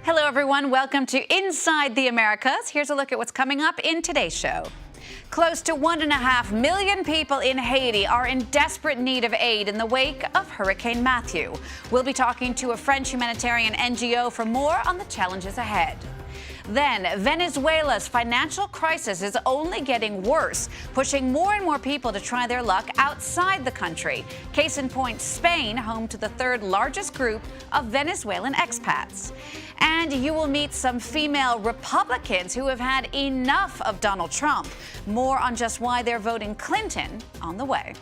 Hello, everyone. Welcome to Inside the Americas. Here's a look at what's coming up in today's show. Close to 1.5 million people in Haiti are in desperate need of aid in the wake of Hurricane Matthew. We'll be talking to a French humanitarian NGO for more on the challenges ahead. Then, Venezuela's financial crisis is only getting worse, pushing more and more people to try their luck outside the country. Case in point, Spain, home to the third largest group of Venezuelan expats. And you will meet some female Republicans who have had enough of Donald Trump. More on just why they're voting Clinton on the way.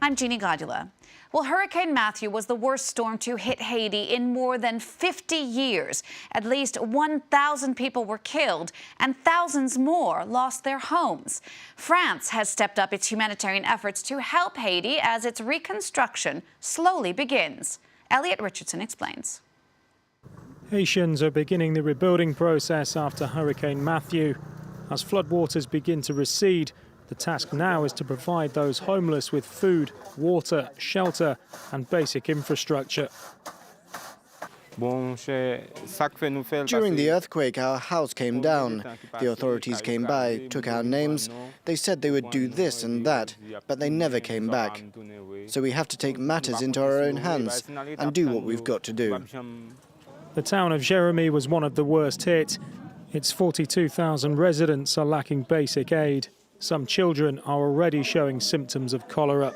I'm Jeannie Godula. Well, Hurricane Matthew was the worst storm to hit Haiti in more than 50 years. At least 1,000 people were killed and thousands more lost their homes. France has stepped up its humanitarian efforts to help Haiti as its reconstruction slowly begins. Elliot Richardson explains. Haitians are beginning the rebuilding process after Hurricane Matthew. As floodwaters begin to recede, the task now is to provide those homeless with food, water, shelter and basic infrastructure. During the earthquake, our house came down. The authorities came by, took our names. They said they would do this and that, but they never came back. So we have to take matters into our own hands and do what we've got to do. The town of Jérémie was one of the worst hit. Its 42,000 residents are lacking basic aid. Some children are already showing symptoms of cholera.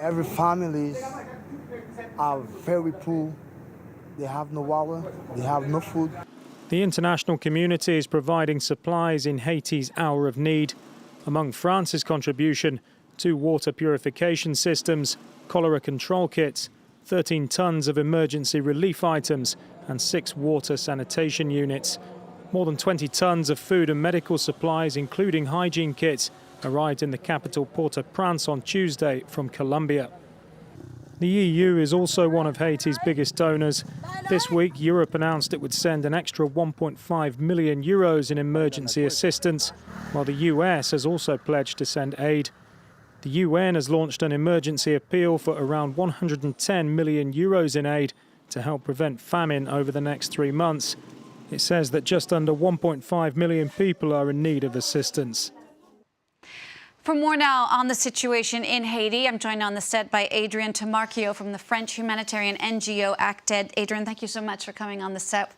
Every family are very poor. They have no water, they have no food. The international community is providing supplies in Haiti's hour of need. Among France's contribution, 2 water purification systems, cholera control kits, 13 tons of emergency relief items and 6 water sanitation units. More than 20 tons of food and medical supplies, including hygiene kits, arrived in the capital Port-au-Prince on Tuesday from Colombia. The EU is also one of Haiti's biggest donors. This week, Europe announced it would send an extra 1.5 million euros in emergency assistance, while the US has also pledged to send aid. The UN has launched an emergency appeal for around 110 million euros in aid to help prevent famine over the next 3 months. It says that just under 1.5 million people are in need of assistance. For more now on the situation in Haiti, I'm joined on the set by Adrien Tamarquio from the French humanitarian NGO ACTED. Adrien, thank you so much for coming on the set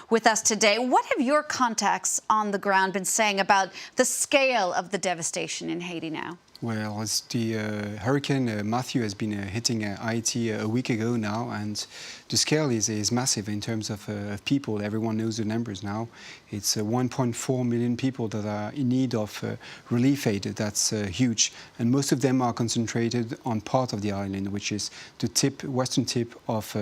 with us today. What have your contacts on the ground been saying about the scale of the devastation in Haiti now? Well, as the Hurricane Matthew has been hitting Haiti a week ago now, and the scale is massive in terms of people. Everyone knows the numbers now. It's 1.4 million people that are in need of relief aid. That's huge, and most of them are concentrated on part of the island, which is the western tip of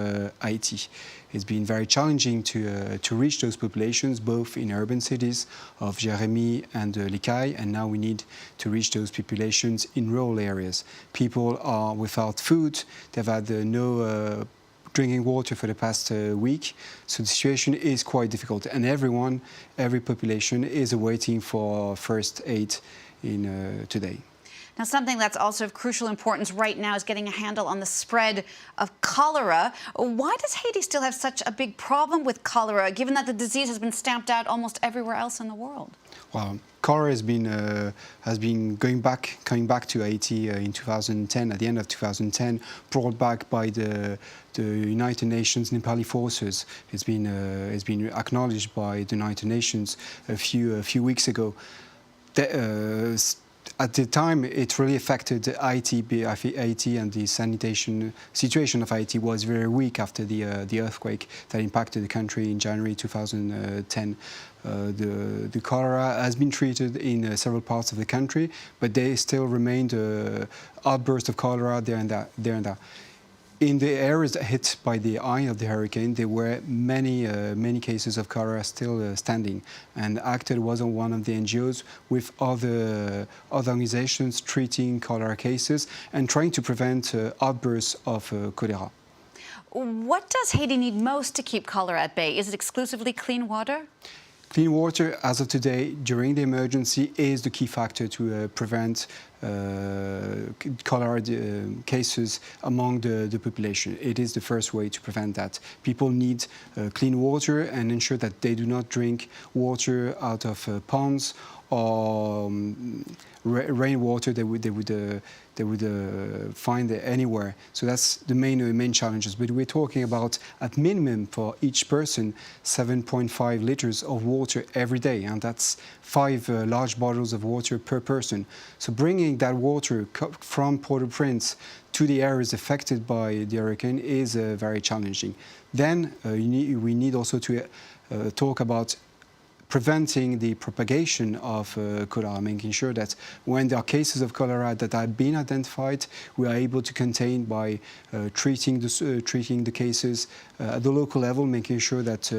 Haiti. It's been very challenging to reach those populations, both in urban cities of Jérémie and Licaille, and now we need to reach those populations in rural areas. People are without food. They've had no drinking water for the past week, so the situation is quite difficult, and every population is awaiting for first aid today. Now, something that's also of crucial importance right now is getting a handle on the spread of cholera. Why does Haiti still have such a big problem with cholera, given that the disease has been stamped out almost everywhere else in the world? Well, cholera has been coming back to Haiti in 2010, at the end of 2010, brought back by the United Nations Nepali forces. It's been acknowledged by the United Nations a few weeks ago. At the time, it really affected Haiti, and the sanitation situation of Haiti was very weak after the earthquake that impacted the country in January 2010. The cholera has been treated in several parts of the country, but there still remained outbursts of cholera there and there. In the areas hit by the eye of the hurricane, there were many cases of cholera still standing, and ACTED was one of the NGOs with other organizations treating cholera cases and trying to prevent outbursts of cholera. What does Haiti need most to keep cholera at bay? Is it exclusively clean water? Clean water, as of today, during the emergency, is the key factor to prevent cholera cases among the population. It is the first way to prevent that. People need clean water and ensure that they do not drink water out of ponds or rainwater they would find anywhere. So that's the main challenges. But we're talking about, at minimum for each person, 7.5 liters of water every day, and that's 5 large bottles of water per person. So bringing that water from Port-au-Prince to the areas affected by the hurricane is very challenging. Then we need also to talk about preventing the propagation of cholera, making sure that when there are cases of cholera that have been identified, we are able to contain by treating the cases at the local level, making sure that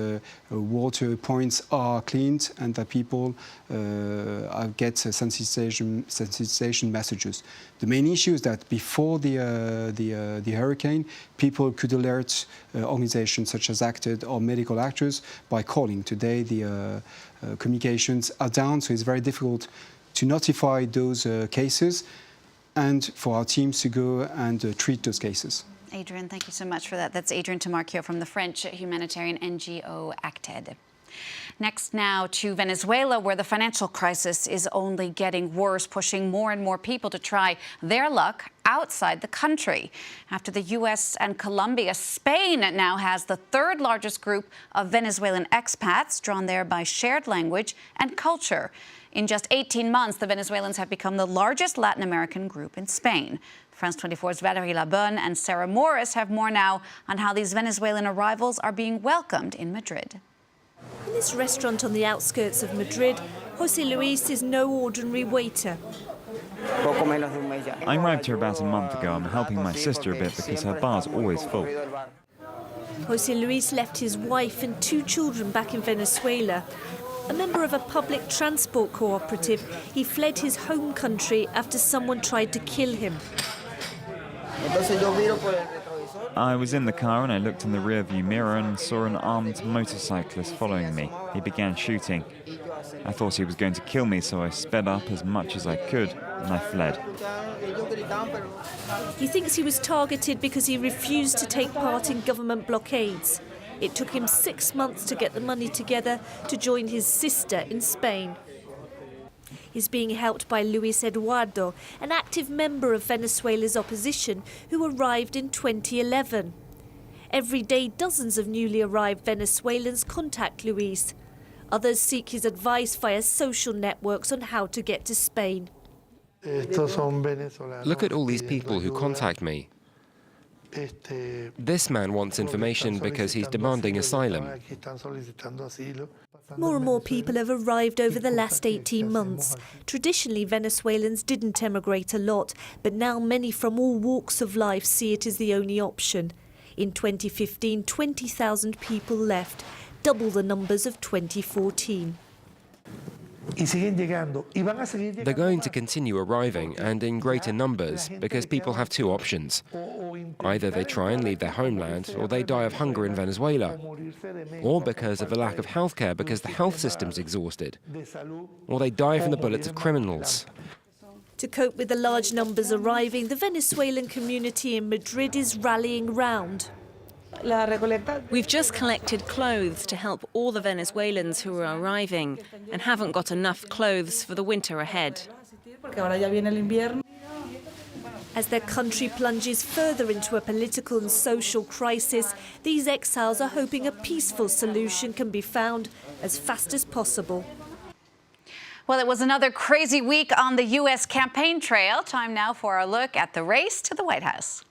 water points are cleaned and that people get sensitization messages. The main issue is that before the hurricane, people could alert organizations such as ACTED or medical actors by calling. Today, the communications are down, so it's very difficult to notify those cases and for our teams to go and treat those cases. Adrien, thank you so much for that. That's Adrien Tamarchio from the French humanitarian NGO ACTED. Next now to Venezuela, where the financial crisis is only getting worse, pushing more and more people to try their luck outside the country. After the U.S. and Colombia, Spain now has the third largest group of Venezuelan expats, drawn there by shared language and culture. In just 18 months, the Venezuelans have become the largest Latin American group in Spain. France 24's Valérie Labonne and Sarah Morris have more now on how these Venezuelan arrivals are being welcomed in Madrid. In this restaurant on the outskirts of Madrid, José Luis is no ordinary waiter. I arrived here about a month ago. I'm helping my sister a bit because her bar's always full. José Luis left his wife and 2 children back in Venezuela. A member of a public transport cooperative, he fled his home country after someone tried to kill him. I was in the car and I looked in the rearview mirror and saw an armed motorcyclist following me. He began shooting. I thought he was going to kill me, so I sped up as much as I could and I fled. He thinks he was targeted because he refused to take part in government blockades. It took him 6 months to get the money together to join his sister in Spain. He's being helped by Luis Eduardo, an active member of Venezuela's opposition who arrived in 2011. Every day, dozens of newly arrived Venezuelans contact Luis. Others seek his advice via social networks on how to get to Spain. Look at all these people who contact me. This man wants information because he's demanding asylum. More and more people have arrived over the last 18 months. Traditionally, Venezuelans didn't emigrate a lot, but now many from all walks of life see it as the only option. In 2015, 20,000 people left, double the numbers of 2014. They're going to continue arriving, and in greater numbers, because people have 2 options. Either they try and leave their homeland, or they die of hunger in Venezuela. Or because of a lack of healthcare, because the health system's exhausted. Or they die from the bullets of criminals. To cope with the large numbers arriving, the Venezuelan community in Madrid is rallying round. We've just collected clothes to help all the Venezuelans who are arriving and haven't got enough clothes for the winter ahead. As their country plunges further into a political and social crisis, these exiles are hoping a peaceful solution can be found as fast as possible. Well, it was another crazy week on the U.S. campaign trail. Time now for our look at the race to the White House.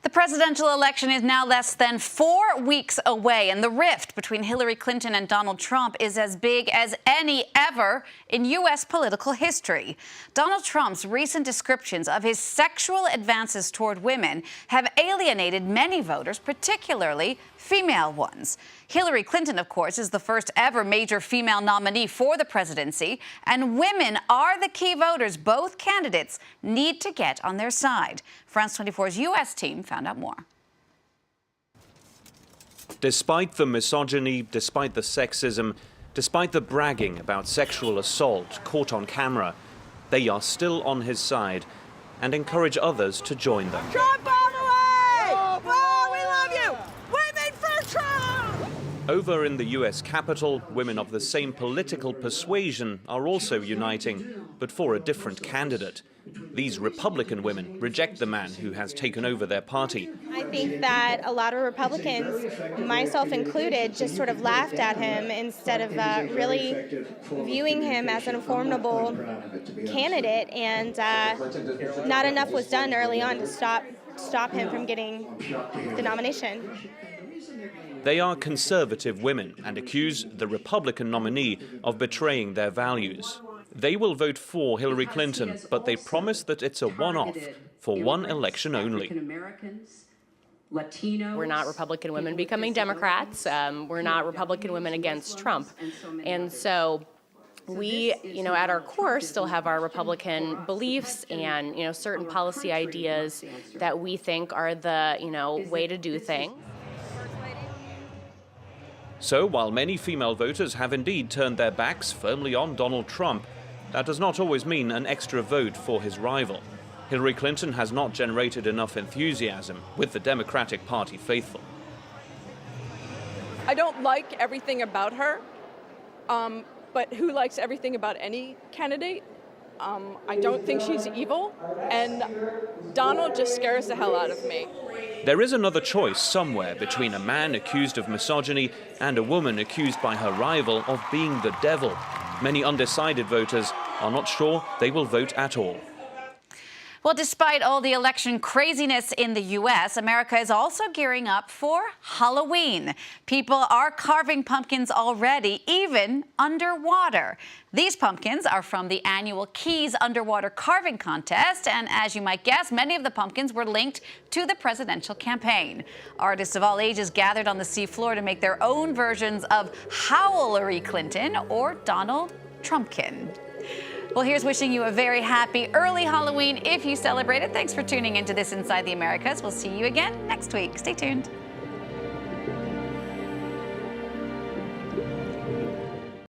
The presidential election is now less than 4 weeks away, and the rift between Hillary Clinton and Donald Trump is as big as any ever in U.S. political history. Donald Trump's recent descriptions of his sexual advances toward women have alienated many voters, particularly female ones. Hillary Clinton, of course, is the first ever major female nominee for the presidency, and women are the key voters both candidates need to get on their side. France 24's U.S. team found out more. Despite the misogyny, despite the sexism, despite the bragging about sexual assault caught on camera, they are still on his side and encourage others to join them. Trump all the way! Oh, we love you! Women for Trump! Over in the US Capitol, women of the same political persuasion are also uniting, but for a different candidate. These Republican women reject the man who has taken over their party. I think that a lot of Republicans, myself included, just sort of laughed at him instead of really viewing him as an formidable candidate, and not enough was done early on to stop him from getting the nomination. They are conservative women and accuse the Republican nominee of betraying their values. They will vote for Hillary Clinton, but they promise that it's a one-off for one election only. We're not Republican women becoming Democrats. We're not Republican women against Trump. And so we, at our core still have our Republican beliefs and, certain policy ideas that we think are the, way to do things. So while many female voters have indeed turned their backs firmly on Donald Trump, that does not always mean an extra vote for his rival. Hillary Clinton has not generated enough enthusiasm with the Democratic Party faithful. I don't like everything about her, but who likes everything about any candidate? I don't think she's evil, and Donald just scares the hell out of me. There is another choice somewhere between a man accused of misogyny and a woman accused by her rival of being the devil. Many undecided voters are not sure they will vote at all. Well, despite all the election craziness in the U.S., America is also gearing up for Halloween. People are carving pumpkins already, even underwater. These pumpkins are from the annual Keys Underwater Carving Contest, and as you might guess, many of the pumpkins were linked to the presidential campaign. Artists of all ages gathered on the seafloor to make their own versions of Hillary Clinton or Donald Trumpkin. Well, here's wishing you a very happy early Halloween if you celebrate it. Thanks for tuning into this Inside the Americas. We'll see you again next week. Stay tuned.